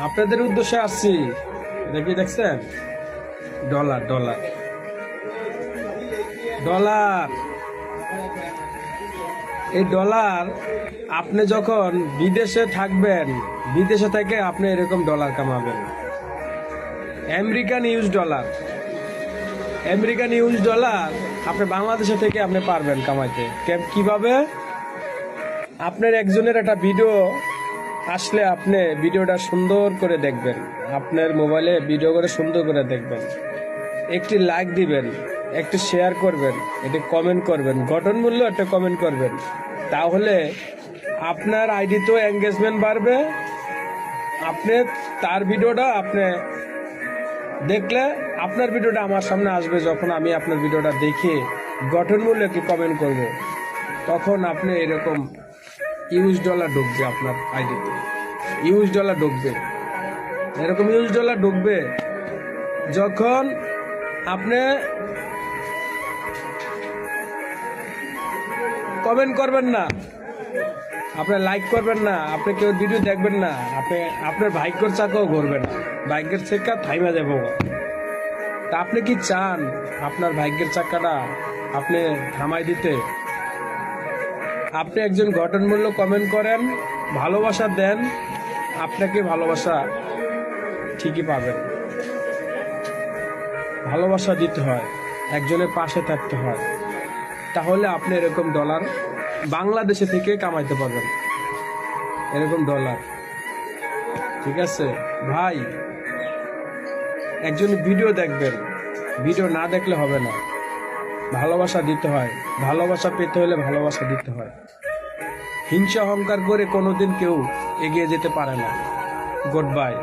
আপনাদের উদ্দেশ্যে আসছি। দেখি দেখছেন, ডলার ডলার ডলার। এই ডলার আপনি যখন বিদেশে থাকবেন, বিদেশে থেকে আপনি এরকম ডলার কামাবেন। American US dollar, American US dollar আপনি বাংলাদেশে থেকে আপনি পারবেন কামাইতে। কিভাবে? আপনার একজনের একটা ভিডিও আসলে আপনি ভিডিওটা সুন্দর করে দেখবেন, আপনার মোবাইলে ভিডিও করে সুন্দর করে দেখবেন, একটি লাইক দিবেন, একটি শেয়ার করবেন, একটি কমেন্ট করবেন, গঠনমূল্য একটা কমেন্ট করবেন। তাহলে আপনার আইডিতেও এঙ্গেজমেন্ট বাড়বে। আপনি তার ভিডিওটা আপনি দেখলে আপনার ভিডিওটা আমার সামনে আসবে। যখন আমি আপনার ভিডিওটা দেখে গঠনমূল্য একটি কমেন্ট করব, তখন আপনি এরকম ইউএস ডলার ঢুকবে আপনার আইডিতে, ইউএস ডলার ঢুকবে, এরকম ইউএস ডলার ঢুকবে। যখন আপনি কমেন্ট করবেন না, আপনি লাইক করবেন না, আপনি কেউ ভিডিও দেখবেন না, আপনি আপনার ভাগ্যের চাকাও ঘুরবে না, ভাগ্যের চাকা থাইমা যাবো। তা আপনি কি চান আপনার ভাগ্যের চাকাটা আপনি থামাই দিতে? আপনি একজন গঠনমূল্য কমেন্ট করেন, ভালোবাসা দেন, আপনাকে ভালোবাসা ঠিকই পাবেন। ভালোবাসা দিতে হয়, একজনের পাশে থাকতে হয়, তাহলে আপনি এরকম ডলার বাংলাদেশে থেকে কামাইতে পারবেন, এরকম ডলার। ঠিক আছে ভাই, একজন ভিডিও দেখবেন, ভিডিও না দেখলে হবে না, ভালোবাসা দিতে হয়। ভালোবাসা পেতে হলে ভালোবাসা দিতে হয়। হিংসা অহংকার করে কোনোদিন কেউ এগিয়ে যেতে পারে না। Good bye.